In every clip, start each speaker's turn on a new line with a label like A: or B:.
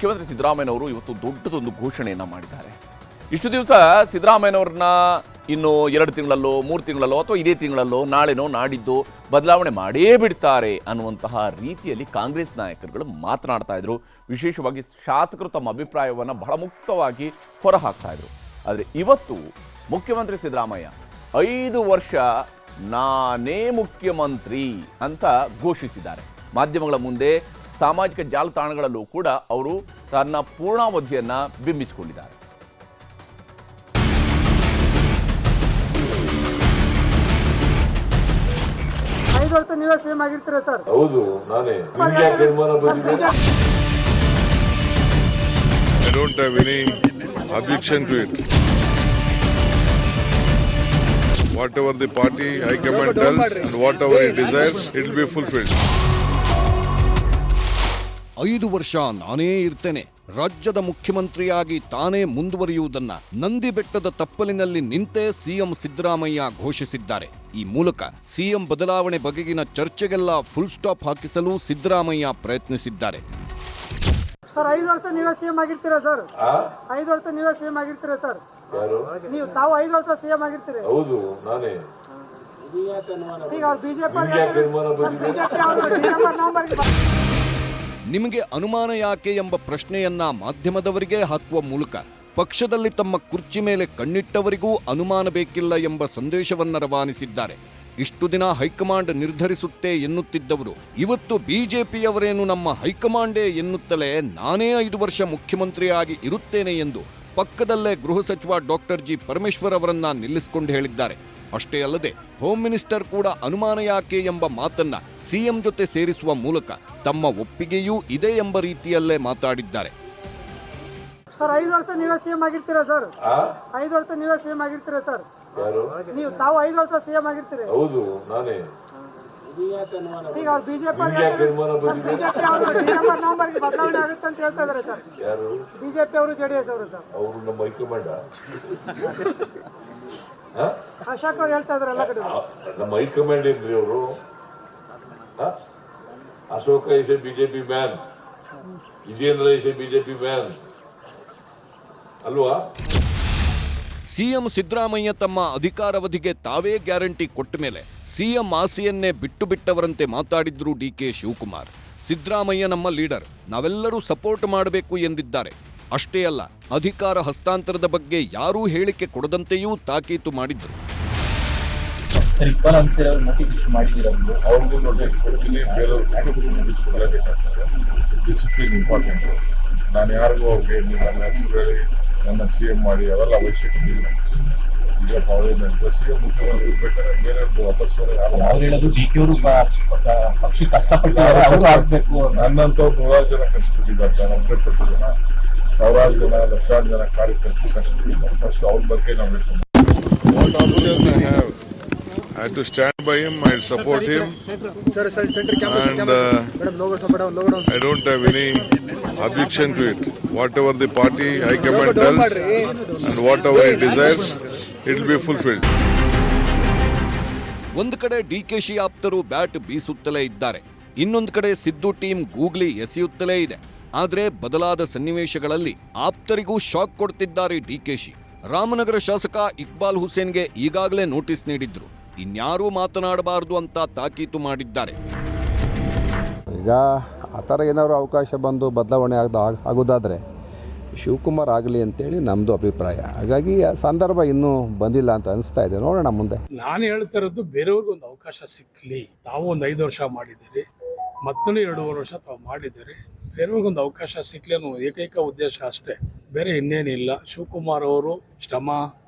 A: ಮುಖ್ಯಮಂತ್ರಿ ಸಿದ್ದರಾಮಯ್ಯನವರು ಇವತ್ತು ದೊಡ್ಡದೊಂದು ಘೋಷಣೆಯನ್ನು ಮಾಡಿದ್ದಾರೆ. ಇಷ್ಟು ದಿವಸ ಸಿದ್ದರಾಮಯ್ಯನವ್ರನ್ನ ಇನ್ನು 2 ತಿಂಗಳಲ್ಲೋ 3 ತಿಂಗಳಲ್ಲೋ ಅಥವಾ ಇದೇ ತಿಂಗಳಲ್ಲೋ ನಾಳೆನೋ ನಾಡಿದ್ದು ಬದಲಾವಣೆ ಮಾಡೇ ಬಿಡ್ತಾರೆ ಅನ್ನುವಂತಹ ರೀತಿಯಲ್ಲಿ ಕಾಂಗ್ರೆಸ್ ನಾಯಕರುಗಳು ಮಾತನಾಡ್ತಾ ಇದ್ರು. ವಿಶೇಷವಾಗಿ ಶಾಸಕರು ತಮ್ಮ ಅಭಿಪ್ರಾಯವನ್ನು ಬಹಳ ಮುಕ್ತವಾಗಿ ಹೊರಹಾಕ್ತಾ ಇದ್ರು. ಆದರೆ ಇವತ್ತು ಮುಖ್ಯಮಂತ್ರಿ ಸಿದ್ದರಾಮಯ್ಯ 5 ವರ್ಷ ನಾನೇ ಮುಖ್ಯಮಂತ್ರಿ ಅಂತ ಘೋಷಿಸಿದ್ದಾರೆ. ಮಾಧ್ಯಮಗಳ ಮುಂದೆ ಸಾಮಾಜಿಕ ಜಾಲತಾಣಗಳಲ್ಲೂ ಕೂಡ ಅವರು ತನ್ನ ಪೂರ್ಣಾವಧಿಯನ್ನು ಬಿಂಬಿಸಿಕೊಂಡಿದ್ದಾರೆ.
B: ನೀವೇ ಸಿಎಂ ಆಗಿರ್ತೀರಾ ಸರ್?
C: ಹೌದು, ನಾನೇ. I don't have any objection to it. Whatever the party high command tells and whatever it desires, it will be fulfilled.
D: 5 ವರ್ಷ ನಾನೇ ಇರ್ತೇನೆ, ರಾಜ್ಯದ ಮುಖ್ಯಮಂತ್ರಿಯಾಗಿ ತಾನೇ ಮುಂದುವರಿಯುವುದನ್ನ ನಂದಿ ಬೆಟ್ಟದ ತಪ್ಪಲಿನಲ್ಲಿ ನಿಂತೇ ಸಿಎಂ ಸಿದ್ದರಾಮಯ್ಯ ಘೋಷಿಸಿದ್ದಾರೆ. ಈ ಮೂಲಕ ಸಿಎಂ ಬದಲಾವಣೆ ಬಗೆಗಿನ ಚರ್ಚೆಗೆಲ್ಲ ಫುಲ್ ಸ್ಟಾಪ್ ಹಾಕಿಸಲು ಸಿದ್ದರಾಮಯ್ಯ ಪ್ರಯತ್ನಿಸಿದ್ದಾರೆ.
B: ಸರ್ 5 ವರ್ಷ ನೀವೇ ಸಿಎಂ ಆಗಿರ್ತೀರಾ ಸರ್? 5 ವರ್ಷ ನೀವೇ ಸಿಎಂ ಆಗಿರ್ತೀರಾ ಸರ್? ನೀವು ತಾವು 5 ವರ್ಷ ಸಿಎಂ ಆಗಿರ್ತೀರಿ?
C: ಹೌದು, ನಾನೇ.
B: ಈಗ ಬಿಜೆಪಿ
D: ನಿಮಗೆ ಅನುಮಾನ ಯಾಕೆ ಎಂಬ ಪ್ರಶ್ನೆಯನ್ನ ಮಾಧ್ಯಮದವರಿಗೆ ಹಾಕುವ ಮೂಲಕ ಪಕ್ಷದಲ್ಲಿ ತಮ್ಮ ಕುರ್ಚಿ ಮೇಲೆ ಕಣ್ಣಿಟ್ಟವರಿಗೂ ಅನುಮಾನ ಬೇಕಿಲ್ಲ ಎಂಬ ಸಂದೇಶವನ್ನ ರವಾನಿಸಿದ್ದಾರೆ. ಇಷ್ಟು ದಿನ ಹೈಕಮಾಂಡ್ ನಿರ್ಧರಿಸುತ್ತೆ ಎನ್ನುತ್ತಿದ್ದವರು ಇವತ್ತು ಬಿಜೆಪಿಯವರೇನು ನಮ್ಮ ಹೈಕಮಾಂಡೇ ಎನ್ನುತ್ತಲೇ ನಾನೇ 5 ವರ್ಷ ಮುಖ್ಯಮಂತ್ರಿಯಾಗಿ ಇರುತ್ತೇನೆ ಎಂದು ಪಕ್ಕದಲ್ಲೇ ಗೃಹ ಸಚಿವ ಡಾಕ್ಟರ್ ಜಿ ಪರಮೇಶ್ವರ್ ಅವರನ್ನ ನಿಲ್ಲಿಸಿಕೊಂಡು ಹೇಳಿದ್ದಾರೆ. ಅಷ್ಟೇ ಅಲ್ಲದೆ ಹೋಮ್ ಮಿನಿಸ್ಟರ್ ಕೂಡ ಅನುಮಾನ ಯಾಕೆ ಎಂಬ ಮಾತನ್ನ ಸಿಎಂ ಜೊತೆ ಸೇರಿಸುವ ಮೂಲಕ ತಮ್ಮ ಒಪ್ಪಿಗೆಯೂ ಇದೆ ಎಂಬ ರೀತಿಯಲ್ಲೇ ಮಾತಾಡಿದ್ದಾರೆ.
B: ಸರ್ 5 ವರ್ಷ ನೀವೇ ಸಿಎಂ ಆಗಿರ್ತೀರಾ ಸರ್? 5 ವರ್ಷ ನೀವೇ ಸಿಎಂ ಆಗಿರ್ತೀರಾ ಸರ್? ನೀವು ತಾವು 5 ವರ್ಷ ಸಿಎಂ ಆಗಿರ್ತೀರಿ?
C: ಹೌದು, ನಾನೇ.
B: ಈಗ ಬಿಜೆಪಿ ನವೆಂಬರ್ಗೆ ಬದಲಾವಣೆ ಆಗುತ್ತೆ ಅಂತ ಹೇಳ್ತಾ ಇದಾರೆ ಸರ್.
C: ಯಾರು?
B: ಬಿಜೆಪಿ ಅವರು ಜೆಡಿಎಸ್ ಅವರು ಸರ್.
C: ಅವರು ನಮ್ಮ ಹೈಕಮಾಂಡ್.
B: ಅಶೋಕ್ ಅವ್ರು ಹೇಳ್ತಾ ಇದಾರೆ ಎಲ್ಲ ಕಡೆ.
C: ನಮ್ಮ ಹೈಕಮಾಂಡ್ ಏನ್ರಿ ಅವರು? Ashoka is a BJP man, Vijendra is a BJP man ಅಲ್ವಾ?
D: ಸಿಎಂ ಸಿದ್ದರಾಮಯ್ಯ ತಮ್ಮ ಅಧಿಕಾರಾವಧಿಗೆ ತಾವೇ ಗ್ಯಾರಂಟಿ ಕೊಟ್ಟ ಮೇಲೆ ಸಿಎಂ ಆಸೆಯನ್ನೇ ಬಿಟ್ಟವರಂತೆ ಮಾತಾಡಿದ್ರು ಡಿಕೆ ಶಿವಕುಮಾರ್. ಸಿದ್ದರಾಮಯ್ಯ ನಮ್ಮ ಲೀಡರ್, ನಾವೆಲ್ಲರೂ ಸಪೋರ್ಟ್ ಮಾಡಬೇಕು ಎಂದಿದ್ದಾರೆ. ಅಷ್ಟೇ ಅಲ್ಲ, ಅಧಿಕಾರ ಹಸ್ತಾಂತರದ ಬಗ್ಗೆ ಯಾರೂ ಹೇಳಿಕೆ ಕೊಡದಂತೆಯೂ ತಾಕೀತು ಮಾಡಿದ್ರು.
C: Discipline important. ನಾನು ಯಾರಿಗೂ ಅವ್ರಿಗೆ ನನ್ನ ಹೆಸರು ಹೇಳಿ ನನ್ನ ಸಿಎಂ ಮಾಡಿ ಅವೆಲ್ಲ ಅವಶ್ಯಕತೆ ಇಲ್ಲ. ಈಗ ಸಿಎಂ ಮುಖ್ಯಮಂತ್ರಿ ಇರ್ಬೇಕಾದ್ರೆ ಬೇರೆ ವಾಪಸ್ ನನ್ನಂತ 100 ಜನ ಕಷ್ಟಪಟ್ಟಿದ್ದಾರೆ, ನಾನು ಒಬ್ಬಟ್ಟು ಜನ, 1000 ಜನ, ಲಕ್ಷಾಂತರ ಜನ ಕಾರ್ಯಕರ್ತರು ಕಷ್ಟಪಟ್ಟಿದ್ದಾರೆ. ಫಸ್ಟ್ ಅವ್ರ ಬಗ್ಗೆ ನಾವು what option I have? I have to stand by him, I support him, and I don't have any objection to it. Whatever the party high command tells and whatever it desires, it will be fulfilled.
D: ಒಂದು ಕಡೆ ಡಿಕೆಶಿ ಆಪ್ತರು bat ಬೀಸುತ್ತಲೇ ಇದ್ದಾರೆ, ಇನ್ನೊಂದು ಕಡೆ Siddu team googly ಎಸೆಯುತ್ತಲೇ ಇದೆ. ಆದರೆ ಬದಲಾದ ಸನ್ನಿವೇಶಗಳಲ್ಲಿ ಆಪ್ತರಿಗೂ ಶಾಕ್ ಕೊಡ್ತಿದ್ದಾರೆ ಡಿಕೆಶಿ. ರಾಮನಗರ ಶಾಸಕ ಇಕ್ಬಾಲ್ ಹುಸೇನ್ಗೆ ಈಗಾಗಲೇ ನೋಟಿಸ್ ನೀಡಿದ್ರು, ಇನ್ಯಾರೂ ಮಾತನಾಡಬಾರದು ಅಂತ ತಾಕೀತು ಮಾಡಿದ್ದಾರೆ.
E: ಈಗ ಆ ಥರ ಏನಾದ್ರು ಅವಕಾಶ ಬಂದು ಬದಲಾವಣೆ ಆಗೋದಾದರೆ ಶಿವಕುಮಾರ್ ಆಗಲಿ ಅಂತೇಳಿ ನಮ್ಮದು ಅಭಿಪ್ರಾಯ. ಹಾಗಾಗಿ ಆ ಸಂದರ್ಭ ಇನ್ನೂ ಬಂದಿಲ್ಲ ಅಂತ ಅನಿಸ್ತಾ ಇದೆ, ನೋಡೋಣ ಮುಂದೆ.
F: ನಾನು ಹೇಳ್ತಾ ಇರೋದು ಬೇರೆಯವ್ರಿಗೆ ಒಂದು ಅವಕಾಶ ಸಿಕ್ಕಲಿ. ತಾವು ಒಂದು 5 ವರ್ಷ ಮಾಡಿದ್ದೀರಿ, ಮತ್ತೊಂದು 2.5 ವರ್ಷ ತಾವು ಮಾಡಿದ್ದೀರಿ, ಬೇರೆಯವ್ರಿಗೊಂದು ಅವಕಾಶ ಸಿಕ್ಕಲಿ ಅನ್ನೋ ಏಕೈಕ ಉದ್ದೇಶ ಅಷ್ಟೇ, ಬೇರೆ ಇನ್ನೇನಿಲ್ಲ. ಶಿವಕುಮಾರ್ ಅವರು ಶ್ರಮ,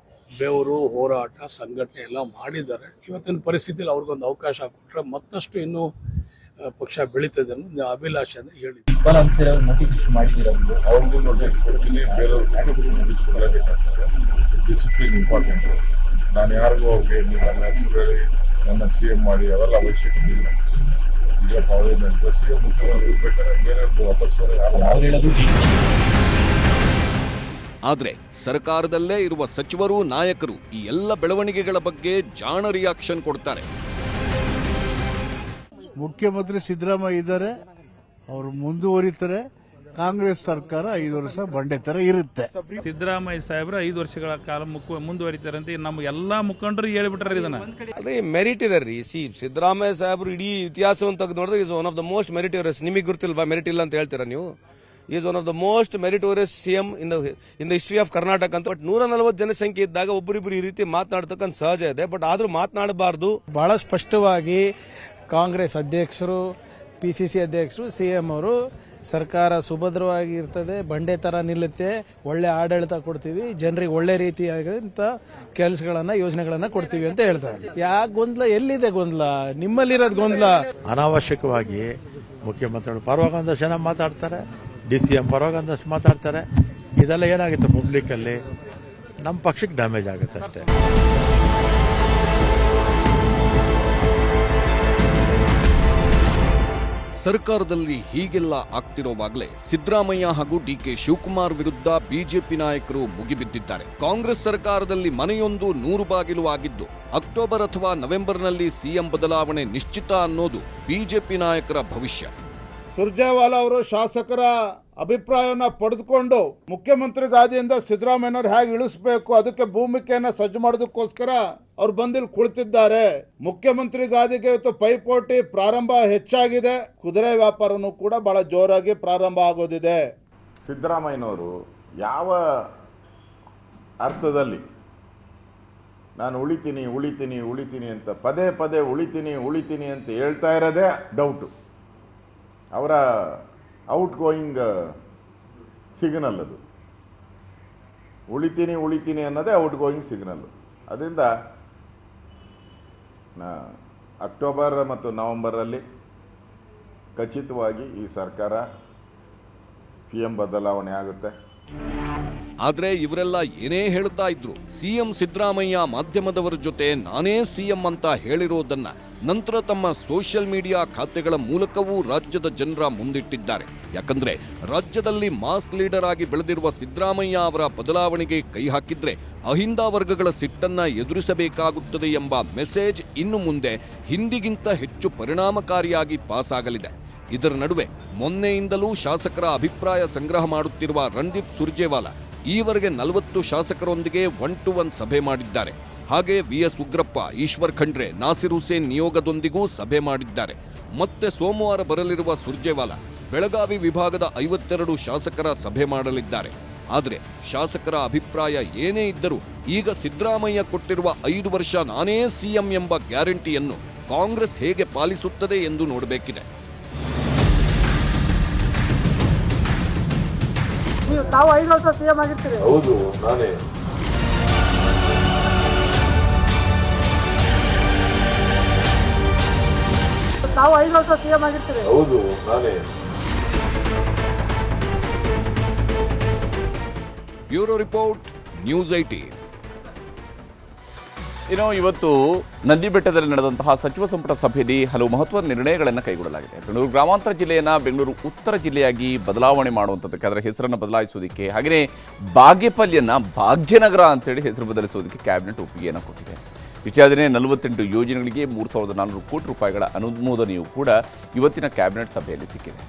F: ಬೆವರು, ಹೋರಾಟ, ಸಂಘಟನೆ ಎಲ್ಲ ಮಾಡಿದ್ದಾರೆ. ಇವತ್ತಿನ ಪರಿಸ್ಥಿತಿಯಲ್ಲಿ ಅವ್ರಿಗೊಂದು ಅವಕಾಶ ಕೊಟ್ಟರೆ ಮತ್ತಷ್ಟು ಇನ್ನೂ ಪಕ್ಷ ಬೆಳೀತದೆ ಅನ್ನೋ ಅಭಿಲಾಷೆ ಅಂತ ಹೇಳಿದ್ರು.
C: ಅವ್ರಿಗೂ ನೋಟಿಸ್ ಕೊಡ್ತೀನಿ, ಬೇರೆಯವ್ರಿಗೆ ನೋಟಿಸ್ ಕೊಡಲೇಬೇಕಾಗ್ತದೆ. Discipline important. ನಾನು ಯಾರಿಗೂ ಅವ್ರಿಗೆ ನನ್ನ ಹೆಸರು ಹೇಳಿ ನನ್ನ ಸಿಎಂ ಮಾಡಿ ಅವೆಲ್ಲ ಅವಶ್ಯಕತೆ ಇಲ್ಲ. ಈಗ ಸಿಎಂ ಮುಖ್ಯಮಂತ್ರಿ ಇರ್ಬೇಕಾದ್ರೆ ಬೇರೆ ವಾಪಸ್
D: ಆದರೆ ಸರ್ಕಾರದಲ್ಲೇ ಇರುವ ಸಚಿವರು, ನಾಯಕರು ಈ ಎಲ್ಲ ಬೆಳವಣಿಗೆಗಳ ಬಗ್ಗೆ ಜಾಣ ರಿಯಾಕ್ಷನ್ ಕೊಡ್ತಾರೆ.
G: ಮುಖ್ಯಮಂತ್ರಿ ಸಿದ್ದರಾಮಯ್ಯ ಇದ್ದಾರೆ, ಅವರು ಮುಂದುವರಿತಾರೆ. ಕಾಂಗ್ರೆಸ್ ಸರ್ಕಾರ 5 ವರ್ಷ ಬಂಡೆ ತರ ಇರುತ್ತೆ.
H: ಸಿದ್ದರಾಮಯ್ಯ ಸಾಹೇಬ್ರು 5 ವರ್ಷಗಳ ಕಾಲ ಮುಂದುವರಿತಾರಂತೆ ನಮ್ಮ ಎಲ್ಲಾ ಮುಖಂಡರು ಹೇಳ್ಬಿಟ್ರೆ ಇದನ್ನ.
I: ಅದೇ ಮೆರಿಟ್ ಇದೆ ರೀ. ಸಿದ್ದರಾಮಯ್ಯ ಸಾಹೇಬ್ರು ಇಡೀ ಇತಿಹಾಸವನ್ನು ತೆಗೆದು ನೋಡಿದ್ರೆ is one of the most meritorious. ನಿಮಗೆ ಗೊತ್ತಿಲ್ವಾ ಮೆರಿಟ್ ಇಲ್ಲ ಅಂತ ಹೇಳ್ತೀರಾ ನೀವು? Is one of the most meritorious CM in the history of Karnataka ಅಂತ. ಬಟ್ 140 ಜನಸಂಖ್ಯೆ ಇದ್ದಾಗ ಒಬ್ಬರಿಬ್ಬರು ಈ ರೀತಿ ಮಾತನಾಡ್ತಕ್ಕಂಥ ಸಹಜ ಇದೆ. ಬಟ್ ಆದ್ರೂ ಮಾತನಾಡಬಾರ್ದು.
J: ಬಹಳ ಸ್ಪಷ್ಟವಾಗಿ ಕಾಂಗ್ರೆಸ್ ಅಧ್ಯಕ್ಷರು, PCC ಅಧ್ಯಕ್ಷರು, CM ಅವರು ಸರ್ಕಾರ ಸುಭದ್ರವಾಗಿ ಇರ್ತದೆ, ಬಂಡೆ ತರ ನಿಲ್ಲುತ್ತೆ, ಒಳ್ಳೆ ಆಡಳಿತ ಕೊಡ್ತೀವಿ, ಜನರಿಗೆ ಒಳ್ಳೆ ರೀತಿಯಾದಂತ ಕೆಲಸಗಳನ್ನ ಯೋಜನೆಗಳನ್ನ ಕೊಡ್ತೀವಿ ಅಂತ ಹೇಳ್ತಾರೆ. ಯಾಕೆ ಗೊಂದಲ? ಎಲ್ಲಿದೆ ಗೊಂದಲ? ನಿಮ್ಮಲ್ಲಿರೋದು ಗೊಂದಲ.
G: ಅನಾವಶ್ಯಕವಾಗಿ ಮುಖ್ಯಮಂತ್ರಿಗಳು ಪರವಾಗಿ ಒಂದಷ್ಟು ಜನ ಮಾತಾಡ್ತಾರೆ, DCM ಪರವಾಗಿ ಒಂದಷ್ಟು ಮಾತಾಡ್ತಾರೆ. ಇದೆಲ್ಲ ಏನಾಗುತ್ತೆ ಪಬ್ಲಿಕ್ ಅಲ್ಲಿ, ನಮ್ಮ ಪಕ್ಷಕ್ಕೆ ಡ್ಯಾಮೇಜ್ ಆಗುತ್ತೆ ಅಷ್ಟೇ.
D: ಸರ್ಕಾರದಲ್ಲಿ ಹೀಗೆಲ್ಲ ಆಗ್ತಿರೋವಾಗಲೇ ಸಿದ್ದರಾಮಯ್ಯ ಹಾಗೂ DK ಶಿವಕುಮಾರ್ ವಿರುದ್ಧ ಬಿಜೆಪಿ ನಾಯಕರು ಮುಗಿಬಿದ್ದಿದ್ದಾರೆ. ಕಾಂಗ್ರೆಸ್ ಸರ್ಕಾರದಲ್ಲಿ ಮನೆಯೊಂದು 100 ಬಾಗಿಲು ಆಗಿದ್ದು ಅಕ್ಟೋಬರ್ ಅಥವಾ ನವೆಂಬರ್ನಲ್ಲಿ CM ಬದಲಾವಣೆ ನಿಶ್ಚಿತ ಅನ್ನೋದು ಬಿಜೆಪಿ ನಾಯಕರ ಭವಿಷ್ಯ.
K: ಸುರ್ಜೇವಾಲಾ ಅವರು ಶಾಸಕರ ಅಭಿಪ್ರಾಯವನ್ನ ಪಡೆದುಕೊಂಡು ಮುಖ್ಯಮಂತ್ರಿ ಗಾದಿಯಿಂದ ಸಿದ್ದರಾಮಯ್ಯನವ್ರು ಹೇಗೆ ಇಳಿಸಬೇಕು ಅದಕ್ಕೆ ಭೂಮಿಕೆಯನ್ನ ಸಜ್ಜು ಮಾಡೋದಕ್ಕೋಸ್ಕರ ಅವ್ರು ಬಂದಿಲ್ಲಿ ಕುಳಿತಿದ್ದಾರೆ. ಮುಖ್ಯಮಂತ್ರಿ ಗಾದಿಗೆ ಇವತ್ತು ಪೈಪೋಟಿ ಪ್ರಾರಂಭ ಹೆಚ್ಚಾಗಿದೆ. ಕುದುರೆ ವ್ಯಾಪಾರನೂ ಕೂಡ ಬಹಳ ಜೋರಾಗಿ ಪ್ರಾರಂಭ ಆಗೋದಿದೆ.
C: ಸಿದ್ದರಾಮಯ್ಯನವರು ಯಾವ ಅರ್ಥದಲ್ಲಿ ನಾನು ಉಳಿತೀನಿ ಉಳಿತೀನಿ ಉಳಿತೀನಿ ಅಂತ ಪದೇ ಪದೇ ಉಳಿತೀನಿ ಅಂತ ಹೇಳ್ತಾ ಇರೋದೇ ಡೌಟು. ಅವರ ಔಟ್ ಗೋಯಿಂಗ್ ಸಿಗ್ನಲ್ ಅದು. ಉಳಿತೀನಿ ಅನ್ನೋದೇ ಔಟ್ ಗೋಯಿಂಗ್ ಸಿಗ್ನಲ್. ಅದರಿಂದ ಅಕ್ಟೋಬರ್ ಮತ್ತು ನವೆಂಬರಲ್ಲಿ ಖಚಿತವಾಗಿ ಈ ಸರ್ಕಾರ CM ಬದಲಾವಣೆ ಆಗುತ್ತೆ.
D: ಆದ್ರೆ ಇವರೆಲ್ಲ ಏನೇ ಹೇಳ್ತಾ ಇದ್ರು, CM ಸಿದ್ದರಾಮಯ್ಯ ಮಾಧ್ಯಮದವರ ಜೊತೆ ನಾನೇ CM ಅಂತ ಹೇಳಿರೋದನ್ನ ನಂತರ ತಮ್ಮ ಸೋಷಿಯಲ್ ಮೀಡಿಯಾ ಖಾತೆಗಳ ಮೂಲಕವೂ ರಾಜ್ಯದ ಜನರ ಮುಂದಿಟ್ಟಿದ್ದಾರೆ. ಯಾಕಂದ್ರೆ ರಾಜ್ಯದಲ್ಲಿ ಮಾಸ್ ಲೀಡರ್ ಆಗಿ ಬೆಳೆದಿರುವ ಸಿದ್ದರಾಮಯ್ಯ ಅವರ ಬದಲಾವಣೆಗೆ ಕೈ ಹಾಕಿದ್ರೆ ಅಹಿಂದ ವರ್ಗಗಳ ಸಿಟ್ಟನ್ನ ಎದುರಿಸಬೇಕಾಗುತ್ತದೆ ಎಂಬ ಮೆಸೇಜ್ ಇನ್ನು ಮುಂದೆ ಹಿಂದಿಗಿಂತ ಹೆಚ್ಚು ಪರಿಣಾಮಕಾರಿಯಾಗಿ ಪಾಸ್ ಆಗಲಿದೆ. ಇದರ ನಡುವೆ ಮೊನ್ನೆಯಿಂದಲೂ ಶಾಸಕರ ಅಭಿಪ್ರಾಯ ಸಂಗ್ರಹ ಮಾಡುತ್ತಿರುವ ರಣದೀಪ್ ಸುರ್ಜೇವಾಲಾ ಈವರೆಗೆ 40 ಶಾಸಕರೊಂದಿಗೆ 1-to-1 ಸಭೆ ಮಾಡಿದ್ದಾರೆ. ಹಾಗೆ VS ಉಗ್ರಪ್ಪ, ಈಶ್ವರ್ ಖಂಡ್ರೆ, ನಾಸಿರ್ ಹುಸೇನ್ ನಿಯೋಗದೊಂದಿಗೂ ಸಭೆ ಮಾಡಿದ್ದಾರೆ. ಮತ್ತೆ ಸೋಮವಾರ ಬರಲಿರುವ ಸುರ್ಜೇವಾಲಾ ಬೆಳಗಾವಿ ವಿಭಾಗದ 52 ಶಾಸಕರ ಸಭೆ ಮಾಡಲಿದ್ದಾರೆ. ಆದರೆ ಶಾಸಕರ ಅಭಿಪ್ರಾಯ ಏನೇ ಇದ್ದರೂ ಈಗ ಸಿದ್ದರಾಮಯ್ಯ ಕೊಟ್ಟಿರುವ 5 ವರ್ಷ ನಾನೇ CM ಎಂಬ ಗ್ಯಾರಂಟಿಯನ್ನು ಕಾಂಗ್ರೆಸ್ ಹೇಗೆ ಪಾಲಿಸುತ್ತದೆ ಎಂದು ನೋಡಬೇಕಿದೆ.
B: ತಾವು 5 ವರ್ಷ CM ಆಗಿರ್ತೀರಿ.
C: ಹೌದು, ನಾನೇ.
B: ತಾವು 5 ವರ್ಷ CM ಆಗಿರ್ತೀರಿ.
C: ಹೌದು, ನಾನೇ.
D: Bureau report, news 18.
A: ಇವತ್ತು ನಂದಿಬೆಟ್ಟದಲ್ಲಿ ನಡೆದಂತಹ ಸಚಿವ ಸಂಪುಟ ಸಭೆಯಲ್ಲಿ ಹಲವು ಮಹತ್ವದ ನಿರ್ಣಯಗಳನ್ನು ಕೈಗೊಳ್ಳಲಾಗಿದೆ. ಬೆಂಗಳೂರು ಗ್ರಾಮಾಂತರ ಜಿಲ್ಲೆಯನ್ನು ಬೆಂಗಳೂರು ಉತ್ತರ ಜಿಲ್ಲೆಯಾಗಿ ಬದಲಾವಣೆ ಮಾಡುವಂಥದ್ದಕ್ಕೆ, ಅದರ ಹೆಸರನ್ನು ಬದಲಾಯಿಸೋದಕ್ಕೆ, ಹಾಗೆಯೇ ಬಾಗೇಪಲ್ಲಿಯನ್ನು ಭಾಗ್ಯನಗರ ಅಂತೇಳಿ ಹೆಸರು ಬದಲಿಸೋದಕ್ಕೆ ಕ್ಯಾಬಿನೆಟ್ ಒಪ್ಪಿಗೆಯನ್ನು ಕೊಟ್ಟಿದೆ. ಇಷ್ಟೇ ಆದರೆ 48 ಯೋಜನೆಗಳಿಗೆ 3,400 ಕೋಟಿ ರೂಪಾಯಿಗಳ ಅನುಮೋದನೆಯೂ ಕೂಡ ಇವತ್ತಿನ ಕ್ಯಾಬಿನೆಟ್ ಸಭೆಯಲ್ಲಿ ಸಿಕ್ಕಿದೆ.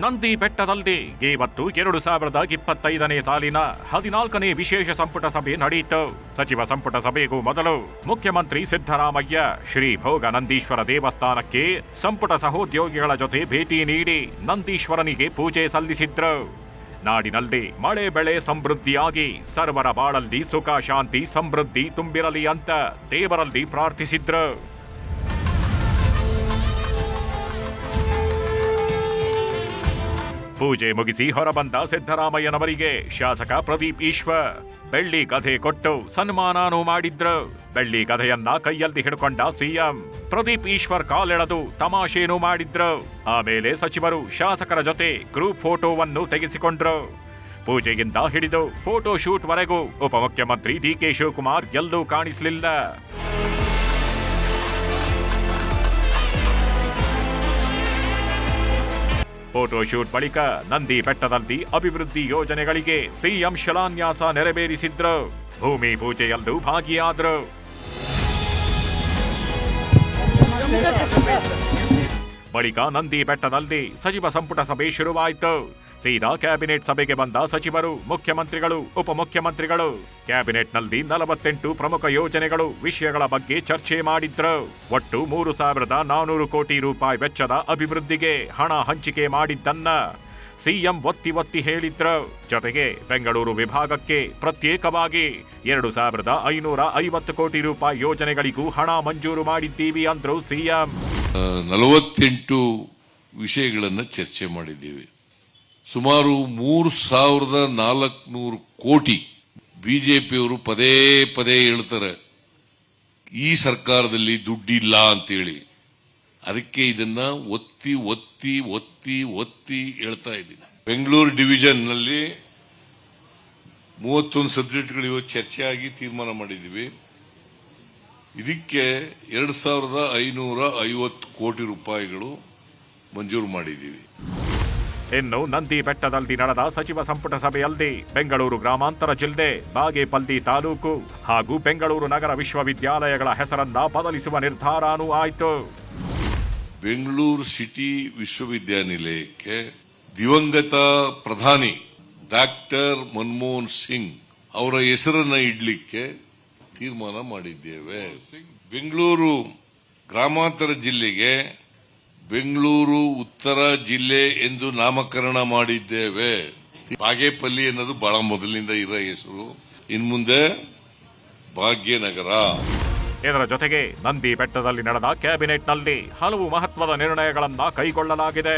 L: ನಂದಿ ಬೆಟ್ಟದಲ್ಲಿ ಇವತ್ತು 2025ನೇ ಸಾಲಿನ 14ನೇ ವಿಶೇಷ ಸಂಪುಟ ಸಭೆ ನಡೆಯಿತು. ಸಚಿವ ಸಂಪುಟ ಸಭೆಗೂ ಮೊದಲು ಮುಖ್ಯಮಂತ್ರಿ ಸಿದ್ದರಾಮಯ್ಯ ಶ್ರೀ ಭೋಗ ನಂದೀಶ್ವರ ದೇವಸ್ಥಾನಕ್ಕೆ ಸಂಪುಟ ಸಹೋದ್ಯೋಗಿಗಳ ಜೊತೆ ಭೇಟಿ ನೀಡಿ ನಂದೀಶ್ವರನಿಗೆ ಪೂಜೆ ಸಲ್ಲಿಸಿದ್ರು. ನಾಡಿನಲ್ಲಿ ಮಳೆ ಬೆಳೆ ಸಮೃದ್ಧಿಯಾಗಿ ಸರ್ವರ ಬಾಳಲ್ಲಿ ಸುಖ ಶಾಂತಿ ಸಮೃದ್ಧಿ ತುಂಬಿರಲಿ ಅಂತ ದೇವರಲ್ಲಿ ಪ್ರಾರ್ಥಿಸಿದ್ರು. ಪೂಜೆ ಮುಗಿಸಿ ಹೊರಬಂದ ಸಿದ್ದರಾಮಯ್ಯನವರಿಗೆ ಶಾಸಕ ಪ್ರದೀಪ್ ಈಶ್ವರ್ ಬೆಳ್ಳಿ ಗಧೆ ಕೊಟ್ಟು ಸನ್ಮಾನನೂ ಮಾಡಿದ್ರು. ಬೆಳ್ಳಿ ಗಧೆಯನ್ನ ಕೈಯಲ್ಲಿ ಹಿಡ್ಕೊಂಡ CM ಪ್ರದೀಪ್ ಈಶ್ವರ್ ಕಾಲೆಳೆದು ತಮಾಷೆನೂ ಮಾಡಿದ್ರು. ಆಮೇಲೆ ಸಚಿವರು ಶಾಸಕರ ಜೊತೆ ಗ್ರೂಪ್ ಫೋಟೋವನ್ನು ತೆಗೆಸಿಕೊಂಡ್ರು. ಪೂಜೆಯಿಂದ ಹಿಡಿದು ಫೋಟೋ ಶೂಟ್ ವರೆಗೂ ಉಪಮುಖ್ಯಮಂತ್ರಿ DK ಶಿವಕುಮಾರ್ ಎಲ್ಲೂ ಕಾಣಿಸಲಿಲ್ಲ. ಫೋಟೋ ಶೂಟ್ ಬಳಿಕ ನಂದಿ ಬೆಟ್ಟದಲ್ಲಿ ಅಭಿವೃದ್ಧಿ ಯೋಜನೆಗಳಿಗೆ CM ಶಿಲಾನ್ಯಾಸ ನೆರವೇರಿಸಿದ್ರು. ಭೂಮಿ ಪೂಜೆಯಲ್ಲೂ ಭಾಗಿಯಾದ್ರು. ಬಳಿಕ ನಂದಿ ಬೆಟ್ಟದಲ್ಲಿ ಸಚಿವ ಸಂಪುಟ ಸಭೆ ಶುರುವಾಯಿತು. ಸೀದಾ ಕ್ಯಾಬಿನೆಟ್ ಸಭೆಗೆ ಬಂದ ಸಚಿವರು, ಮುಖ್ಯಮಂತ್ರಿಗಳು, ಉಪಮುಖ್ಯಮಂತ್ರಿಗಳು ಕ್ಯಾಬಿನೆಟ್ನಲ್ಲಿ 48 ಪ್ರಮುಖ ಯೋಜನೆಗಳು, ವಿಷಯಗಳ ಬಗ್ಗೆ ಚರ್ಚೆ ಮಾಡಿದ್ರು. ಒಟ್ಟು 3,400 ಕೋಟಿ ರೂಪಾಯಿ ವೆಚ್ಚದ ಅಭಿವೃದ್ಧಿಗೆ ಹಣ ಹಂಚಿಕೆ ಮಾಡಿದ್ದನ್ನ ಸಿಎಂ ಒತ್ತಿ ಹೇಳಿದ್ರು. ಜೊತೆಗೆ ಬೆಂಗಳೂರು ವಿಭಾಗಕ್ಕೆ ಪ್ರತ್ಯೇಕವಾಗಿ 2,550 ಕೋಟಿ ರೂಪಾಯಿ ಯೋಜನೆಗಳಿಗೂ ಹಣ ಮಂಜೂರು ಮಾಡಿದ್ದೀವಿ ಅಂದ್ರು ಸಿಎಂ.
C: 48 ವಿಷಯಗಳನ್ನು ಚರ್ಚೆ ಮಾಡಿದ್ದೀವಿ. ಸುಮಾರು 3,400 ಕೋಟಿ ಬಿಜೆಪಿಯವರು ಪದೇ ಪದೇ ಹೇಳ್ತಾರೆ ಈ ಸರ್ಕಾರದಲ್ಲಿ ದುಡ್ಡಿಲ್ಲ ಅಂತೇಳಿ. ಅದಕ್ಕೆ ಇದನ್ನ ಒತ್ತಿ ಒತ್ತಿ ಒತ್ತಿ ಒತ್ತಿ ಹೇಳ್ತಾ ಇದ್ದೀನಿ. ಬೆಂಗಳೂರು ಡಿವಿಷನ್ ನಲ್ಲಿ 31 ಸಬ್ಜೆಕ್ಟ್ಗಳು ಇವತ್ತು ಚರ್ಚೆಯಾಗಿ ತೀರ್ಮಾನ ಮಾಡಿದ್ದೀವಿ. ಇದಕ್ಕೆ 2,550 ಕೋಟಿ ರೂಪಾಯಿಗಳು ಮಂಜೂರು ಮಾಡಿದ್ದೀವಿ.
L: ಇನ್ನು ನಂದಿ ಬೆಟ್ಟದಲ್ಲಿ ನಡೆದ ಸಚಿವ ಸಂಪುಟ ಸಭೆಯಲ್ಲಿ ಬೆಂಗಳೂರು ಗ್ರಾಮಾಂತರ ಜಿಲ್ಲೆ, ಬಾಗೇಪಲ್ಲಿ ತಾಲೂಕು ಹಾಗೂ ಬೆಂಗಳೂರು ನಗರ ವಿಶ್ವವಿದ್ಯಾಲಯಗಳ ಹೆಸರನ್ನ ಬದಲಿಸುವ ನಿರ್ಧಾರನೂ ಆಯಿತು.
C: ಬೆಂಗಳೂರು ಸಿಟಿ ವಿಶ್ವವಿದ್ಯಾನಿಲಯಕ್ಕೆ ದಿವಂಗತ ಪ್ರಧಾನಿ ಡಾಕ್ಟರ್ ಮನಮೋಹನ್ ಸಿಂಗ್ ಅವರ ಹೆಸರನ್ನ ಇಡ್ಲಿಕ್ಕೆ ತೀರ್ಮಾನ ಮಾಡಿದ್ದೇವೆ. ಬೆಂಗಳೂರು ಗ್ರಾಮಾಂತರ ಜಿಲ್ಲೆಗೆ ಬೆಂಗಳೂರು ಉತ್ತರ ಜಿಲ್ಲೆ ಎಂದು ನಾಮಕರಣ ಮಾಡಿದ್ದೇವೆ. ಬಾಗೇಪಲ್ಲಿ ಅನ್ನೋದು ಬಹಳ ಮೊದಲಿನಿಂದ ಇರೋ ಹೆಸರು, ಇನ್ಮುಂದೆ ಭಾಗ್ಯನಗರ.
L: ಇದರ ಜೊತೆಗೆ ನಂದಿ ಬೆಟ್ಟದಲ್ಲಿ ನಡೆದ ಕ್ಯಾಬಿನೆಟ್ನಲ್ಲಿ ಹಲವು ಮಹತ್ವದ ನಿರ್ಣಯಗಳನ್ನ ಕೈಗೊಳ್ಳಲಾಗಿದೆ.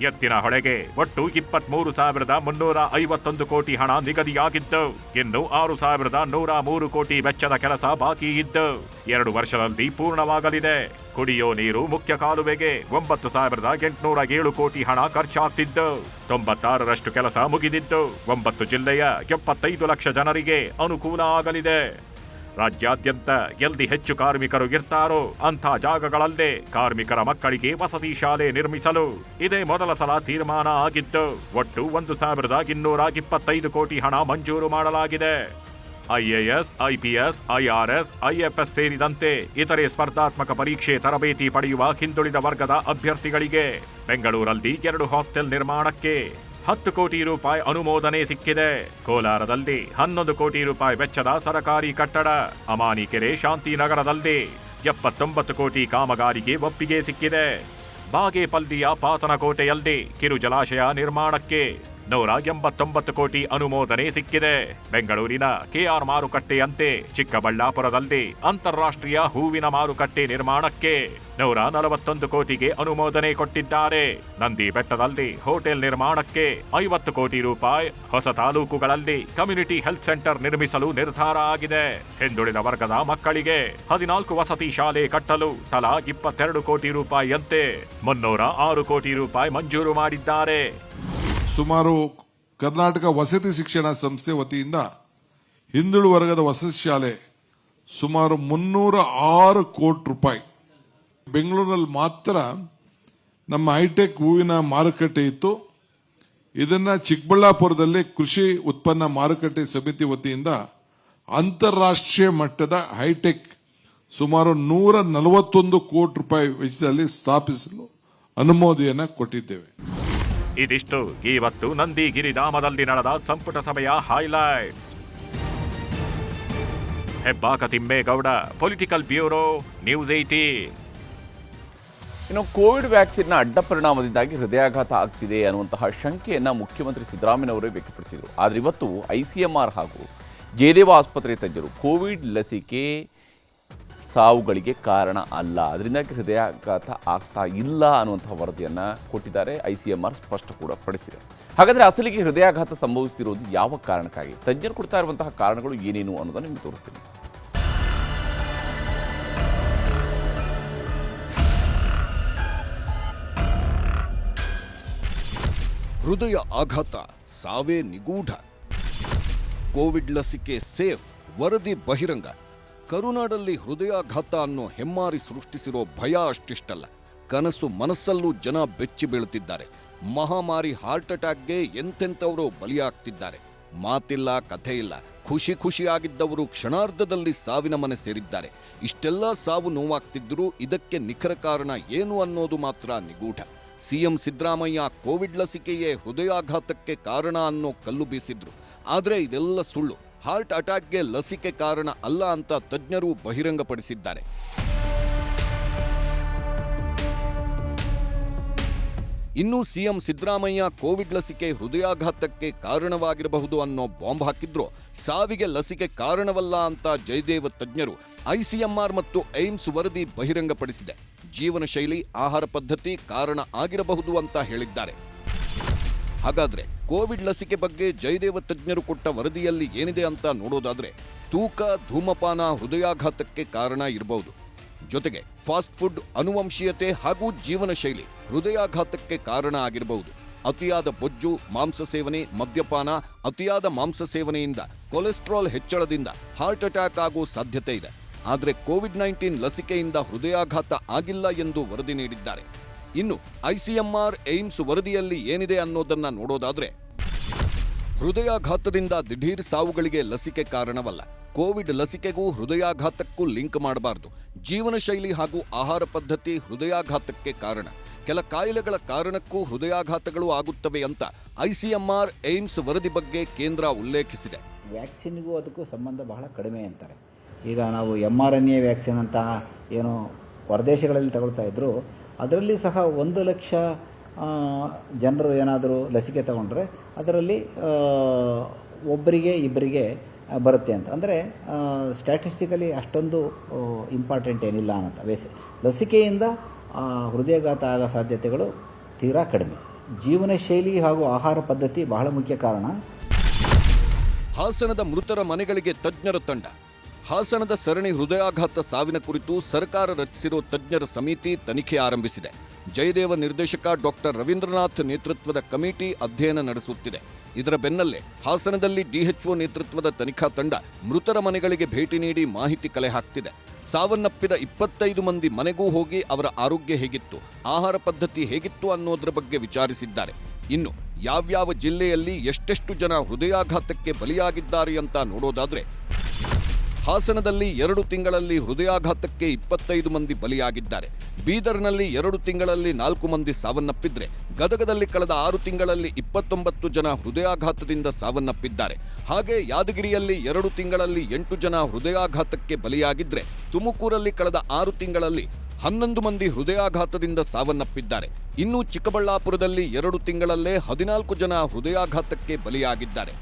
L: ಎತ್ತಿನ ಹೊಳೆಗೆ ಒಟ್ಟು 23,351 ಕೋಟಿ ಹಣ ನಿಗದಿಯಾಗಿದ್ದು, ಇನ್ನು 6,103 ಕೋಟಿ ವೆಚ್ಚದ ಕೆಲಸ ಬಾಕಿ ಇದ್ದು 2 ವರ್ಷದಲ್ಲಿ ಪೂರ್ಣವಾಗಲಿದೆ. ಕುಡಿಯೋ ನೀರು ಮುಖ್ಯ ಕಾಲುವೆಗೆ 9,807 ಕೋಟಿ ಹಣ ಖರ್ಚಾಗ್ತಿದ್ದು 96ರಷ್ಟು ಕೆಲಸ ಮುಗಿದಿದ್ದು 9 ಜಿಲ್ಲೆಯ 75 ಲಕ್ಷ ಜನರಿಗೆ ಅನುಕೂಲ ಆಗಲಿದೆ. ರಾಜ್ಯಾದ್ಯಂತ ಎಲ್ಲಿ ಹೆಚ್ಚು ಕಾರ್ಮಿಕರು ಇರ್ತಾರೋ ಅಂಥ ಜಾಗಗಳಲ್ಲೇ ಕಾರ್ಮಿಕರ ಮಕ್ಕಳಿಗೆ ವಸತಿ ಶಾಲೆ ನಿರ್ಮಿಸಲು ಇದೇ ಮೊದಲ ಸಲ ತೀರ್ಮಾನ ಆಗಿದ್ದು, ಒಟ್ಟು 1,225 ಕೋಟಿ ಹಣ ಮಂಜೂರು ಮಾಡಲಾಗಿದೆ. ಐಎಎಸ್, ಐಪಿಎಸ್, ಐಆರ್ಎಸ್, ಐಎಫ್ಎಸ್ ಸೇರಿದಂತೆ ಇತರೆ ಸ್ಪರ್ಧಾತ್ಮಕ ಪರೀಕ್ಷೆ ತರಬೇತಿ ಪಡೆಯುವ ಹಿಂದುಳಿದ ವರ್ಗದ ಅಭ್ಯರ್ಥಿಗಳಿಗೆ ಬೆಂಗಳೂರಲ್ಲಿ 2 ಹಾಸ್ಟೆಲ್ ನಿರ್ಮಾಣಕ್ಕೆ 10 ಕೋಟಿ ರೂಪಾಯಿ ಅನುಮೋದನೆ ಸಿಕ್ಕಿದೆ. ಕೋಲಾರದಲ್ಲಿ 11 ಕೋಟಿ ರೂಪಾಯಿ ವೆಚ್ಚದ ಸರಕಾರಿ ಕಟ್ಟಡ, ಅಮಾನಿಕೆರೆ ಶಾಂತಿನಗರದಲ್ಲಿ 79 ಕೋಟಿ ಕಾಮಗಾರಿಗೆ ಒಪ್ಪಿಗೆ ಸಿಕ್ಕಿದೆ. ಬಾಗೇಪಲ್ಲಿಯ ಪಾತನಕೋಟೆಯಲ್ಲಿ ಕಿರು ಜಲಾಶಯ ನಿರ್ಮಾಣಕ್ಕೆ 189 ಕೋಟಿ ಅನುಮೋದನೆ ಸಿಕ್ಕಿದೆ. ಬೆಂಗಳೂರಿನ ಕೆಆರ್ ಮಾರುಕಟ್ಟೆಯಂತೆ ಚಿಕ್ಕಬಳ್ಳಾಪುರದಲ್ಲಿ ಅಂತಾರಾಷ್ಟ್ರೀಯ ಹೂವಿನ ಮಾರುಕಟ್ಟೆ ನಿರ್ಮಾಣಕ್ಕೆ 141 ಕೋಟಿಗೆ ಅನುಮೋದನೆ ಕೊಟ್ಟಿದ್ದಾರೆ. ನಂದಿ ಬೆಟ್ಟದಲ್ಲಿ ಹೋಟೆಲ್ ನಿರ್ಮಾಣಕ್ಕೆ 50 ಕೋಟಿ ರೂಪಾಯಿ, ಹೊಸ ತಾಲೂಕುಗಳಲ್ಲಿ ಕಮ್ಯುನಿಟಿ ಹೆಲ್ತ್ ಸೆಂಟರ್ ನಿರ್ಮಿಸಲು ನಿರ್ಧಾರ ಆಗಿದೆ. ಹಿಂದುಳಿದ ವರ್ಗದ ಮಕ್ಕಳಿಗೆ 14 ವಸತಿ ಶಾಲೆ ಕಟ್ಟಲು ತಲಾ 22 ಕೋಟಿ ರೂಪಾಯಿಯಂತೆ 306 ಕೋಟಿ ರೂಪಾಯಿ ಮಂಜೂರು ಮಾಡಿದ್ದಾರೆ.
C: ಸುಮಾರು ಕರ್ನಾಟಕ ವಸತಿ ಶಿಕ್ಷಣ ಸಂಸ್ಥೆ ವತಿಯಿಂದ ಹಿಂದುಳಿದ ವರ್ಗದ ವಸತಿ ಶಾಲೆ ಸುಮಾರು 306 ಕೋಟಿ ರೂಪಾಯಿ. ಬೆಂಗಳೂರಲ್ಲಿ ಮಾತ್ರ ನಮ್ಮ ಹೈಟೆಕ್ ಹೂವಿನ ಮಾರುಕಟ್ಟೆ ಇತ್ತು. ಇದನ್ನ ಚಿಕ್ಕಬಳ್ಳಾಪುರದಲ್ಲಿ ಕೃಷಿ ಉತ್ಪನ್ನ ಮಾರುಕಟ್ಟೆ ಸಮಿತಿ ವತಿಯಿಂದ ಅಂತಾರಾಷ್ಟ್ರೀಯ ಮಟ್ಟದ ಹೈಟೆಕ್ ಸುಮಾರು 141 ಕೋಟಿ ರೂಪಾಯಿ ವೆಚ್ಚದಲ್ಲಿ ಸ್ಥಾಪಿಸಲು ಅನುಮೋದನೆಯನ್ನು ಕೊಟ್ಟಿದ್ದೇವೆ.
L: ಇದಿಷ್ಟು ಇವತ್ತು ನಂದಿಗಿರಿಧಾಮದಲ್ಲಿ ನಡೆದ ಸಂಪುಟ ಸಭೆಯ highlights. Hebbaka Thimmegowda, political bureau, news 18.
A: ಇನ್ನು ಕೋವಿಡ್ ವ್ಯಾಕ್ಸಿನ್ನ ಅಡ್ಡ ಪರಿಣಾಮದಿಂದಾಗಿ ಹೃದಯಾಘಾತ ಆಗ್ತಿದೆ ಅನ್ನುವಂತಹ ಶಂಕೆಯನ್ನು ಮುಖ್ಯಮಂತ್ರಿ ಸಿದ್ದರಾಮಯ್ಯನವರೇ ವ್ಯಕ್ತಪಡಿಸಿದರು. ಆದರೆ ಇವತ್ತು ICMR ಹಾಗೂ ಜಯದೇವ ಆಸ್ಪತ್ರೆ ತಜ್ಞರು ಕೋವಿಡ್ ಲಸಿಕೆ ಸಾವುಗಳಿಗೆ ಕಾರಣ ಅಲ್ಲ, ಅದರಿಂದಾಗಿ ಹೃದಯಾಘಾತ ಆಗ್ತಾ ಇಲ್ಲ ಅನ್ನುವಂತಹ ವರದಿಯನ್ನು ಕೊಟ್ಟಿದ್ದಾರೆ. ICMR ಸ್ಪಷ್ಟ ಕೂಡ ಪಡಿಸಿದೆ. ಹಾಗಾದರೆ ಅಸಲಿಗೆ ಹೃದಯಾಘಾತ ಸಂಭವಿಸಿರೋದು ಯಾವ ಕಾರಣಕ್ಕಾಗಿ, ತಜ್ಞರು ಕೊಡ್ತಾ ಇರುವಂತಹ ಕಾರಣಗಳು ಏನೇನು ಅನ್ನೋದನ್ನು ನಿಮಗೆ ತೋರಿಸ್ತೀನಿ.
D: ಹೃದಯ ಆಘಾತ ಸಾವೇ ನಿಗೂಢ. ಕೋವಿಡ್ ಲಸಿಕೆ ಸೇಫ್, ವರದಿ ಬಹಿರಂಗ. ಕರುನಾಡಲ್ಲಿ ಹೃದಯಾಘಾತ ಅನ್ನೋ ಹೆಮ್ಮಾರಿ ಸೃಷ್ಟಿಸಿರೋ ಭಯ ಅಷ್ಟಿಷ್ಟಲ್ಲ, ಕನಸು ಮನಸ್ಸಲ್ಲೂ ಜನ ಬೆಚ್ಚಿ ಬೀಳುತ್ತಿದ್ದಾರೆ. ಮಹಾಮಾರಿ ಹಾರ್ಟ್ ಅಟ್ಯಾಕ್ಗೆ ಎಂತೆಂಥವರು ಬಲಿಯಾಗ್ತಿದ್ದಾರೆ. ಮಾತಿಲ್ಲ, ಕಥೆ ಇಲ್ಲ. ಖುಷಿ ಖುಷಿಯಾಗಿದ್ದವರು ಕ್ಷಣಾರ್ಧದಲ್ಲಿ ಸಾವಿನ ಮನೆ ಸೇರಿದ್ದಾರೆ. ಇಷ್ಟೆಲ್ಲ ಸಾವು ನೋವಾಗ್ತಿದ್ದರೂ ಇದಕ್ಕೆ ನಿಖರ ಕಾರಣ ಏನು ಅನ್ನೋದು ಮಾತ್ರ ನಿಗೂಢ. ಸಿಎಂ ಸಿದ್ದರಾಮಯ್ಯ ಕೋವಿಡ್ ಲಸಿಕೆಯೇ ಹೃದಯಾಘಾತಕ್ಕೆ ಕಾರಣ ಅನ್ನೋ ಕಲ್ಲು ಬೀಸಿದ್ರು. ಆದರೆ ಇದೆಲ್ಲ ಸುಳ್ಳು. ಹಾರ್ಟ್ ಅಟ್ಯಾಕ್ಗೆ ಲಸಿಕೆ ಕಾರಣ ಅಲ್ಲ ಅಂತ ತಜ್ಞರು ಬಹಿರಂಗಪಡಿಸಿದ್ದಾರೆ. ಇನ್ನು ಸಿಎಂ ಸಿದ್ದರಾಮಯ್ಯ ಕೋವಿಡ್ ಲಸಿಕೆ ಹೃದಯಾಘಾತಕ್ಕೆ ಕಾರಣವಾಗಿರಬಹುದು ಅನ್ನೋ ಬಾಂಬ್ ಹಾಕಿದ್ರು. ಸಾವಿಗೆ ಲಸಿಕೆ ಕಾರಣವಲ್ಲ ಅಂತ ಜಯದೇವ ತಜ್ಞರು ಐಸಿಎಂಆರ್ ಮತ್ತು ಏಮ್ಸ್ ವರದಿ ಬಹಿರಂಗಪಡಿಸಿದೆ. ಜೀವನ ಶೈಲಿ, ಆಹಾರ ಪದ್ಧತಿ ಕಾರಣ ಆಗಿರಬಹುದು ಅಂತ ಹೇಳಿದ್ದಾರೆ. ಹಾಗಾದ್ರೆ ಕೋವಿಡ್ ಲಸಿಕೆ ಬಗ್ಗೆ ಜಯದೇವ ತಜ್ಞರು ಕೊಟ್ಟ ವರದಿಯಲ್ಲಿ ಏನಿದೆ ಅಂತ ನೋಡೋದಾದ್ರೆ, ತೂಕ, ಧೂಮಪಾನ ಹೃದಯಾಘಾತಕ್ಕೆ ಕಾರಣ ಇರಬಹುದು. ಜೊತೆಗೆ ಫಾಸ್ಟ್ ಫುಡ್, ಅನುವಂಶೀಯತೆ ಹಾಗೂ ಜೀವನ ಶೈಲಿ ಹೃದಯಾಘಾತಕ್ಕೆ ಕಾರಣ ಆಗಿರಬಹುದು. ಅತಿಯಾದ ಬೊಜ್ಜು, ಮಾಂಸ ಸೇವನೆ, ಮದ್ಯಪಾನ, ಅತಿಯಾದ ಮಾಂಸ ಸೇವನೆಯಿಂದ ಕೊಲೆಸ್ಟ್ರಾಲ್ ಹೆಚ್ಚಳದಿಂದ ಹಾರ್ಟ್ ಅಟ್ಯಾಕ್ ಆಗೋ ಸಾಧ್ಯತೆ ಇದೆ. ಆದರೆ ಕೋವಿಡ್-19 ಲಸಿಕೆಯಿಂದ ಹೃದಯಾಘಾತ ಆಗಿಲ್ಲ ಎಂದು ವರದಿ ನೀಡಿದ್ದಾರೆ. ಇನ್ನು ಐಸಿಎಂಆರ್, ಏಮ್ಸ್ ವರದಿಯಲ್ಲಿ ಏನಿದೆ ಅನ್ನೋದನ್ನ ನೋಡೋದಾದ್ರೆ, ಹೃದಯಾಘಾತದಿಂದ ದಿಢೀರ್ ಸಾವುಗಳಿಗೆ ಲಸಿಕೆ ಕಾರಣವಲ್ಲ. ಕೋವಿಡ್ ಲಸಿಕೆಗೂ ಹೃದಯಾಘಾತಕ್ಕೂ ಲಿಂಕ್ ಮಾಡಬಾರದು. ಜೀವನ ಶೈಲಿ ಹಾಗೂ ಆಹಾರ ಪದ್ಧತಿ ಹೃದಯಾಘಾತಕ್ಕೆ ಕಾರಣ. ಕೆಲ ಕಾಯಿಲೆಗಳ ಕಾರಣಕ್ಕೂ ಹೃದಯಾಘಾತಗಳು ಆಗುತ್ತವೆ ಅಂತ ಐಸಿಎಂಆರ್, ಏಮ್ಸ್ ವರದಿ ಬಗ್ಗೆ ಕೇಂದ್ರ ಉಲ್ಲೇಖಿಸಿದೆ.
M: ವ್ಯಾಕ್ಸಿನ್ಗೂ ಅದಕ್ಕೂ ಸಂಬಂಧ ಬಹಳ ಕಡಿಮೆ ಅಂತಾರೆ. ಈಗ ನಾವು mRNA ವ್ಯಾಕ್ಸಿನ್ ಅಂತ ಏನು ಹೊರದೇಶಗಳಲ್ಲಿ ತಗೊಳ್ತಾ ಇದ್ರು, ಅದರಲ್ಲಿ ಸಹ 1 ಲಕ್ಷ ಜನರು ಏನಾದರೂ ಲಸಿಕೆ ತಗೊಂಡ್ರೆ ಅದರಲ್ಲಿ ಒಬ್ಬರಿಗೆ ಇಬ್ಬರಿಗೆ ಬರುತ್ತೆ ಅಂತ. ಅಂದರೆ ಸ್ಟ್ಯಾಟಿಸ್ಟಿಕಲಿ ಅಷ್ಟೊಂದು ಇಂಪಾರ್ಟೆಂಟ್ ಏನಿಲ್ಲ ಅನ್ನಂತ. ಲಸಿಕೆಯಿಂದ ಹೃದಯಾಘಾತ ಆಗೋ ಸಾಧ್ಯತೆಗಳು ತೀರಾ ಕಡಿಮೆ. ಜೀವನ ಶೈಲಿ ಹಾಗೂ ಆಹಾರ ಪದ್ಧತಿ ಬಹಳ ಮುಖ್ಯ ಕಾರಣ.
D: ಹಾಸನದ ಮೃತರ ಮನೆಗಳಿಗೆ ತಜ್ಞರ ತಂಡ. ಹಾಸನದ ಸರಣಿ ಹೃದಯಾಘಾತ ಸಾವಿನ ಕುರಿತು ಸರ್ಕಾರ ರಚಿಸಿರೋ ತಜ್ಞರ ಸಮಿತಿ ತನಿಖೆ ಆರಂಭಿಸಿದೆ. ಜಯದೇವ ನಿರ್ದೇಶಕ ಡಾಕ್ಟರ್ ರವೀಂದ್ರನಾಥ್ ನೇತೃತ್ವದ ಕಮಿಟಿ ಅಧ್ಯಯನ ನಡೆಸುತ್ತಿದೆ. ಇದರ ಬೆನ್ನಲ್ಲೇ ಹಾಸನದಲ್ಲಿ ಡಿಎಚ್ಒ ನೇತೃತ್ವದ ತನಿಖಾ ತಂಡ ಮೃತರ ಮನೆಗಳಿಗೆ ಭೇಟಿ ನೀಡಿ ಮಾಹಿತಿ ಕಲೆ ಹಾಕ್ತಿದೆ. ಸಾವನ್ನಪ್ಪಿದ 25 ಮಂದಿ ಮನೆಗೂ ಹೋಗಿ ಅವರ ಆರೋಗ್ಯ ಹೇಗಿತ್ತು, ಆಹಾರ ಪದ್ಧತಿ ಹೇಗಿತ್ತು ಅನ್ನೋದರ ಬಗ್ಗೆ ವಿಚಾರಿಸಿದ್ದಾರೆ. ಇನ್ನು ಯಾವ್ಯಾವ ಜಿಲ್ಲೆಯಲ್ಲಿ ಎಷ್ಟೆಷ್ಟು ಜನ ಹೃದಯಾಘಾತಕ್ಕೆ ಬಲಿಯಾಗಿದ್ದಾರೆ ಅಂತ ನೋಡೋದಾದ್ರೆ, ಹಾಸನದಲ್ಲಿ 2 ತಿಂಗಳಲ್ಲಿ ಹೃದಯಾಘಾತಕ್ಕೆ 25 ಮಂದಿ ಬಲಿಯಾಗಿದ್ದಾರೆ. ಬೀದರ್ನಲ್ಲಿ 2 ತಿಂಗಳಲ್ಲಿ 4 ಮಂದಿ ಸಾವನ್ನಪ್ಪಿದ್ರೆ, ಗದಗದಲ್ಲಿ ಕಳೆದ 6 ತಿಂಗಳಲ್ಲಿ 29 ಜನ ಹೃದಯಾಘಾತದಿಂದ ಸಾವನ್ನಪ್ಪಿದ್ದಾರೆ. ಹಾಗೆ ಯಾದಗಿರಿಯಲ್ಲಿ 2 ತಿಂಗಳಲ್ಲಿ 8 ಜನ ಹೃದಯಾಘಾತಕ್ಕೆ ಬಲಿಯಾಗಿದ್ರೆ, ತುಮಕೂರಲ್ಲಿ ಕಳೆದ 6 ತಿಂಗಳಲ್ಲಿ 11 ಮಂದಿ ಹೃದಯಾಘಾತದಿಂದ ಸಾವನ್ನಪ್ಪಿದ್ದಾರೆ. ಇನ್ನು ಚಿಕ್ಕಬಳ್ಳಾಪುರದಲ್ಲಿ 2 ತಿಂಗಳಲ್ಲೇ 14 ಜನ ಹೃದಯಾಘಾತಕ್ಕೆ ಬಲಿಯಾಗಿದ್ದಾರೆ.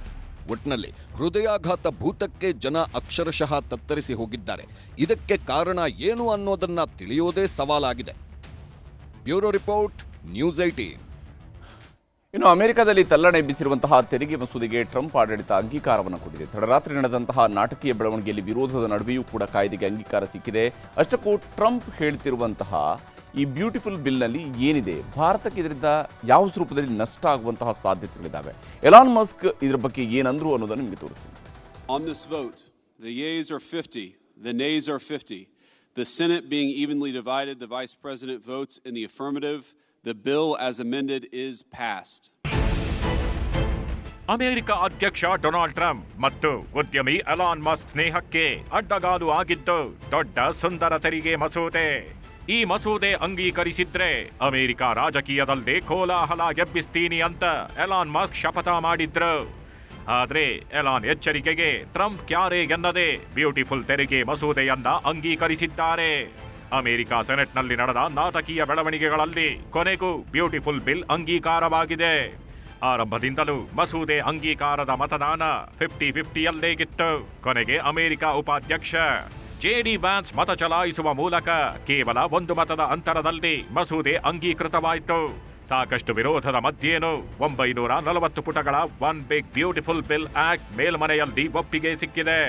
D: ಒಟ್ನಲ್ಲಿ ಹೃದಯಾಘಾತ ಭೂತಕ್ಕೆ ಜನ ಅಕ್ಷರಶಃ ತತ್ತರಿಸಿ ಹೋಗಿದ್ದಾರೆ. ಇದಕ್ಕೆ ಕಾರಣ ಏನು ಅನ್ನೋದನ್ನ ತಿಳಿಯೋದೇ ಸವಾಲಾಗಿದೆ. Bureau report, news 18.
A: ಇನ್ನು ಅಮೆರಿಕದಲ್ಲಿ ತಲ್ಲಣೆ ಎಬ್ಬಿಸಿರುವಂತಹ ತೆರಿಗೆ ಮಸೂದೆಗೆ ಟ್ರಂಪ್ ಆಡಳಿತ ಅಂಗೀಕಾರವನ್ನು ಕೊಟ್ಟಿದೆ. ತಡರಾತ್ರಿ ನಡೆದಂತಹ ನಾಟಕೀಯ ಬೆಳವಣಿಗೆಯಲ್ಲಿ ವಿರೋಧದ ನಡುವೆಯೂ ಕೂಡ ಕಾಯ್ದೆಗೆ ಅಂಗೀಕಾರ ಸಿಕ್ಕಿದೆ. ಅಷ್ಟಕ್ಕೂ ಟ್ರಂಪ್ ಹೇಳ್ತಿರುವಂತಹ ಈ ಬ್ಯೂಟಿಫುಲ್ ಬಿಲ್ನಲ್ಲಿ ಏನಿದೆ, ಭಾರತಕ್ಕೆ ಇದರಿಂದ ಯಾವ ರೂಪದಲ್ಲಿ ನಷ್ಟ ಆಗುವಂತಹ ಸಾಧ್ಯತೆಗಳಿದ್ದಾವೆ, ಎಲಾನ್ ಮಸ್ಕ್ ಇದರ ಬಗ್ಗೆ ಏನಂದ್ರು ಅನ್ನೋದನ್ನು ನಿಮಗೆ ತೋರಿಸ್ತೀನಿ.
N: On this vote, the yeas are 50, the nays are 50. The Senate being evenly divided, the Vice President votes in the affirmative. The bill as amended is passed.
L: America ಅಧ್ಯಕ್ಷ ಡೊನಾಲ್ಡ್ ಟ್ರಂಪ್ ಮತ್ತು ಉದ್ಯಮಿ Elon Musk ಸ್ನೇಹಕ್ಕೆ ಅಡ್ಡಗಾಲು ಆಗಿದ್ದು ದೊಡ್ಡ ಸುಂದರ ತೆರಿಗೆ ಮಸೂದೆ. ಈ ಮಸೂದೆ ಅಂಗೀಕರಿಸಿದ್ರೆ ಅಮೆರಿಕ ರಾಜಕೀಯದಲ್ಲೇ ಕೋಲಾಹಲ ಎಬ್ಬಿಸ್ತೀನಿ ಅಂತ ಎಲಾನ್ ಮಸ್ಕ್ ಶಪಥ ಮಾಡಿದ್ರು. ಆದ್ರೆ ಎಲಾನ್ ಎಚ್ಚರಿಕೆಗೆ ಟ್ರಂಪ್ ಕ್ಯಾರೆ ಎನ್ನದೆ ಬ್ಯೂಟಿಫುಲ್ ತೆರಿಗೆ ಮಸೂದೆಯನ್ನ ಅಂಗೀಕರಿಸಿದ್ದಾರೆ. ಅಮೆರಿಕ ಸೆನೆಟ್ನಲ್ಲಿ ನಡೆದ ನಾಟಕೀಯ ಬೆಳವಣಿಗೆಗಳಲ್ಲಿ ಕೊನೆಗೂ ಬ್ಯೂಟಿಫುಲ್ ಬಿಲ್ ಅಂಗೀಕಾರವಾಗಿದೆ. ಆರಂಭದಿಂದಲೂ ಮಸೂದೆ ಅಂಗೀಕಾರದ ಮತದಾನ 50-50ಯಲ್ಲೇಗಿತ್ತು. ಕೊನೆಗೆ ಅಮೆರಿಕ ಉಪಾಧ್ಯಕ್ಷ ಜೆಡಿ ವ್ಯಾನ್ಸ್ ಮತ ಚಲಾಯಿಸುವ ಮೂಲಕ ಕೇವಲ 1 ಮತದ ಅಂತರದಲ್ಲಿ ಮಸೂದೆ ಅಂಗೀಕೃತವಾಯಿತು. ಸಾಕಷ್ಟು ವಿರೋಧದ ಮಧ್ಯೇನೂ 940 ಪುಟಗಳ one big beautiful bill act ಮೇಲ್ಮನೆಯಲ್ಲಿ ಒಪ್ಪಿಗೆ ಸಿಕ್ಕಿದೆ.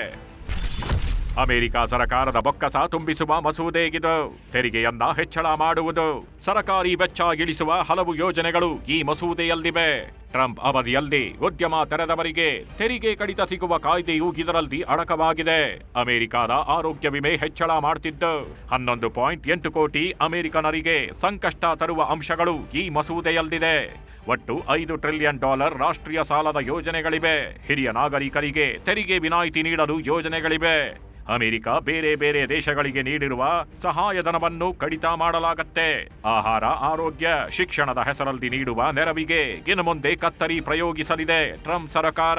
L: ಅಮೆರಿಕ ಸರ್ಕಾರದ ಬೊಕ್ಕಸ ತುಂಬಿಸುವ ಮಸೂದೆಗಿದು. ತೆರಿಗೆಯನ್ನ ಹೆಚ್ಚಳ ಮಾಡುವುದು, ಸರಕಾರಿ ವೆಚ್ಚ ಇಳಿಸುವ ಹಲವು ಯೋಜನೆಗಳು ಈ ಮಸೂದೆಯಲ್ಲಿವೆ. ಟ್ರಂಪ್ ಅವಧಿಯಲ್ಲಿ ಉದ್ಯಮ ತೆರೆದವರಿಗೆ ತೆರಿಗೆ ಕಡಿತ ಸಿಗುವ ಕಾಯ್ದೆಯೂ ಇದರಲ್ಲಿ ಅಡಕವಾಗಿದೆ. ಅಮೆರಿಕದ ಆರೋಗ್ಯ ವಿಮೆ ಹೆಚ್ಚಳ ಮಾಡುತ್ತಿದ್ದು 11.8 ಕೋಟಿ ಅಮೆರಿಕನರಿಗೆ ಸಂಕಷ್ಟ ತರುವ ಅಂಶಗಳು ಈ ಮಸೂದೆಯಲ್ಲಿದೆ. ಒಟ್ಟು $5 ಟ್ರಿಲಿಯನ್ ರಾಷ್ಟ್ರೀಯ ಸಾಲದ ಯೋಜನೆಗಳಿವೆ. ಹಿರಿಯ ನಾಗರಿಕರಿಗೆ ತೆರಿಗೆ ವಿನಾಯಿತಿ ನೀಡಲು ಯೋಜನೆಗಳಿವೆ. ಅಮೆರಿಕ ಬೇರೆ ಬೇರೆ ದೇಶಗಳಿಗೆ ನೀಡಿರುವ ಸಹಾಯಧನವನ್ನು ಕಡಿತ ಮಾಡಲಾಗತ್ತೆ. ಆಹಾರ, ಆರೋಗ್ಯ, ಶಿಕ್ಷಣದ ಹೆಸರಲ್ಲಿ ನೀಡುವ ನೆರವಿಗೆ ಇನ್ನು ಮುಂದೆ ಕತ್ತರಿ ಪ್ರಯೋಗಿಸಲಿದೆ ಟ್ರಂಪ್ ಸರ್ಕಾರ.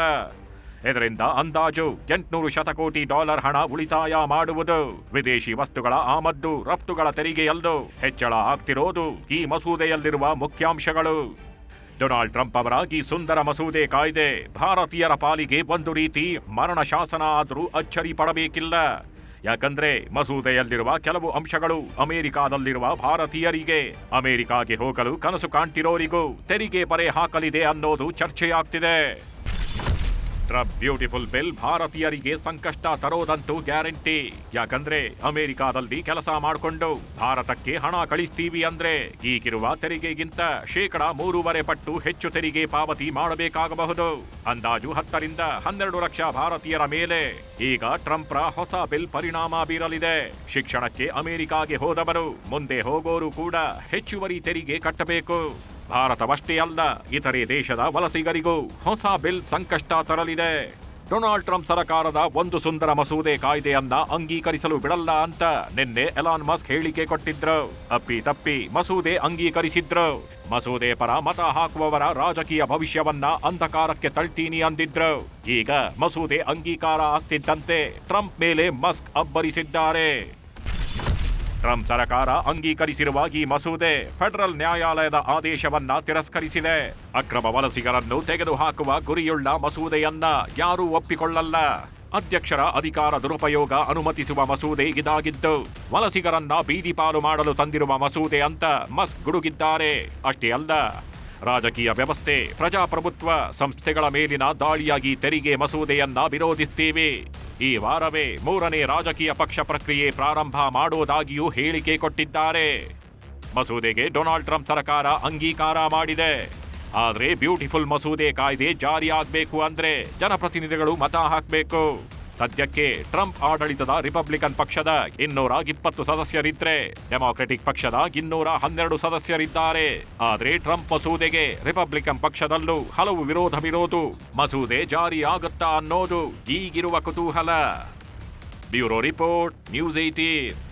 L: ಇದರಿಂದ ಅಂದಾಜು $800 ಶತಕೋಟಿ ಹಣ ಉಳಿತಾಯ ಮಾಡುವುದು. ವಿದೇಶಿ ವಸ್ತುಗಳ ಆಮದು ರಫ್ತುಗಳ ತೆರಿಗೆಯಲ್ಲೂ ಹೆಚ್ಚಳ ಆಗ್ತಿರೋದು ಈ ಮಸೂದೆಯಲ್ಲಿರುವ ಮುಖ್ಯಾಂಶಗಳು. ಡೊನಾಲ್ಡ್ ಟ್ರಂಪ್ ಅವರ ಈ ಸುಂದರ ಮಸೂದೆ ಕಾಯ್ದೆ ಭಾರತೀಯರ ಪಾಲಿಗೆ ಒಂದು ರೀತಿ ಮರಣ ಶಾಸನ ಆದರೂ ಅಚ್ಚರಿ ಪಡಬೇಕಿಲ್ಲ. ಯಾಕಂದ್ರೆ ಮಸೂದೆಯಲ್ಲಿರುವ ಕೆಲವು ಅಂಶಗಳು ಅಮೆರಿಕಾದಲ್ಲಿರುವ ಭಾರತೀಯರಿಗೆ ಅಮೆರಿಕಾಗೆ ಹೋಗಲು ಕನಸು ಕಾಣ್ತಿರೋರಿಗೂ ತೆರಿಗೆ ಬರೆ ಹಾಕಲಿದೆ ಅನ್ನೋದು ಚರ್ಚೆಯಾಗ್ತಿದೆ. ಟ್ರಂಪ್ ಬ್ಯೂಟಿಫುಲ್ ಬಿಲ್ ಭಾರತೀಯರಿಗೆ ಸಂಕಷ್ಟ ತರೋದಂತೂ ಗ್ಯಾರಂಟಿ. ಯಾಕಂದ್ರೆ ಅಮೆರಿಕಾದಲ್ಲಿ ಕೆಲಸ ಮಾಡಿಕೊಂಡು ಭಾರತಕ್ಕೆ ಹಣ ಕಳಿಸ್ತೀವಿ ಅಂದ್ರೆ ಈಗಿರುವ ತೆರಿಗೆಗಿಂತ 3.5% ಪಟ್ಟು ಹೆಚ್ಚು ತೆರಿಗೆ ಪಾವತಿ ಮಾಡಬೇಕಾಗಬಹುದು. ಅಂದಾಜು 10 ರಿಂದ 12 ಲಕ್ಷ ಭಾರತೀಯರ ಮೇಲೆ ಈಗ ಟ್ರಂಪ್ರ ಹೊಸ ಬಿಲ್ ಪರಿಣಾಮ ಬೀರಲಿದೆ. ಶಿಕ್ಷಣಕ್ಕೆ ಅಮೆರಿಕಾಗೆ ಹೋದವರು ಮುಂದೆ ಹೋಗೋರು ಕೂಡ ಹೆಚ್ಚುವರಿ ತೆರಿಗೆ ಕಟ್ಟಬೇಕು. ಭಾರತವಷ್ಟೇ ಅಲ್ಲ, ಇತರೆ ದೇಶದ ವಲಸಿಗರಿಗೂ ಹೊಸ ಬಿಲ್ ಸಂಕಷ್ಟ ತರಲಿದೆ. ಡೊನಾಲ್ಡ್ ಟ್ರಂಪ್ ಸರ್ಕಾರದ ಒಂದು ಸುಂದರ ಮಸೂದೆ ಕಾಯ್ದೆಯನ್ನ ಅಂಗೀಕರಿಸಲು ಬಿಡಲ್ಲ ಅಂತ ನಿನ್ನೆ ಎಲಾನ್ ಮಸ್ಕ್ ಹೇಳಿಕೆ ಕೊಟ್ಟಿದ್ರು. ಅಪ್ಪಿ ಮಸೂದೆ ಅಂಗೀಕರಿಸಿದ್ರು. ಮಸೂದೆ ಪರ ಮತ ಹಾಕುವವರ ರಾಜಕೀಯ ಭವಿಷ್ಯವನ್ನ ಅಂಧಕಾರಕ್ಕೆ ತಳ್ತೀನಿ ಅಂದಿದ್ರು. ಈಗ ಮಸೂದೆ ಅಂಗೀಕಾರ ಆಗ್ತಿದ್ದಂತೆ ಟ್ರಂಪ್ ಮೇಲೆ ಮಸ್ಕ್ ಅಬ್ಬರಿಸಿದ್ದಾರೆ. ಟ್ರಂಪ್ ಸರ್ಕಾರ ಅಂಗೀಕರಿಸಿರುವ ಈ ಮಸೂದೆ ಫೆಡರಲ್ ನ್ಯಾಯಾಲಯದ ಆದೇಶವನ್ನ ತಿರಸ್ಕರಿಸಿದೆ. ಅಕ್ರಮ ವಲಸಿಗರನ್ನು ತೆಗೆದುಹಾಕುವ ಗುರಿಯುಳ್ಳ ಮಸೂದೆಯನ್ನ ಯಾರೂ ಒಪ್ಪಿಕೊಳ್ಳಲ್ಲ. ಅಧ್ಯಕ್ಷರ ಅಧಿಕಾರ ದುರುಪಯೋಗ ಅನುಮತಿಸುವ ಮಸೂದೆ ಇದಾಗಿದ್ದು ವಲಸಿಗರನ್ನ ಬೀದಿಪಾಲು ಮಾಡಲು ತಂದಿರುವ ಮಸೂದೆ ಅಂತ ಮಸ್ಕ್ ಗುಡುಗಿದ್ದಾರೆ. ಅಷ್ಟೇ ಅಲ್ಲ, ರಾಜಕೀಯ ವ್ಯವಸ್ಥೆ, ಪ್ರಜಾಪ್ರಭುತ್ವ ಸಂಸ್ಥೆಗಳ ಮೇಲಿನ ದಾಳಿಯಾಗಿ ತೆರಿಗೆ ಮಸೂದೆಯನ್ನ ವಿರೋಧಿಸ್ತೀವಿ. ಈ ವಾರವೇ 3ನೇ ರಾಜಕೀಯ ಪಕ್ಷ ಪ್ರಕ್ರಿಯೆ ಪ್ರಾರಂಭ ಮಾಡುವುದಾಗಿಯೂ ಹೇಳಿಕೆ ಕೊಟ್ಟಿದ್ದಾರೆ. ಮಸೂದೆಗೆ ಡೊನಾಲ್ಡ್ ಟ್ರಂಪ್ ಸರ್ಕಾರ ಅಂಗೀಕಾರ ಮಾಡಿದೆ. ಆದ್ರೆ ಬ್ಯೂಟಿಫುಲ್ ಮಸೂದೆ ಕಾಯ್ದೆ ಜಾರಿಯಾಗಬೇಕು ಅಂದ್ರೆ ಜನಪ್ರತಿನಿಧಿಗಳು ಮತ ಹಾಕಬೇಕು. ಸದ್ಯಕ್ಕೆ ಟ್ರಂಪ್ ಆಡಳಿತದ ರಿಪಬ್ಲಿಕನ್ ಪಕ್ಷದ 220 ಸದಸ್ಯರಿದ್ರೆ ಡೆಮಾಕ್ರೆಟಿಕ್ ಪಕ್ಷದ 212 ಸದಸ್ಯರಿದ್ದಾರೆ. ಆದ್ರೆ ಟ್ರಂಪ್ ಮಸೂದೆಗೆ ರಿಪಬ್ಲಿಕನ್ ಪಕ್ಷದಲ್ಲೂ ಹಲವು ವಿರೋಧವಿರೋದು. ಮಸೂದೆ ಜಾರಿಯಾಗುತ್ತಾ ಅನ್ನೋದು ಈಗಿರುವ ಕುತೂಹಲ. Bureau report, news 18.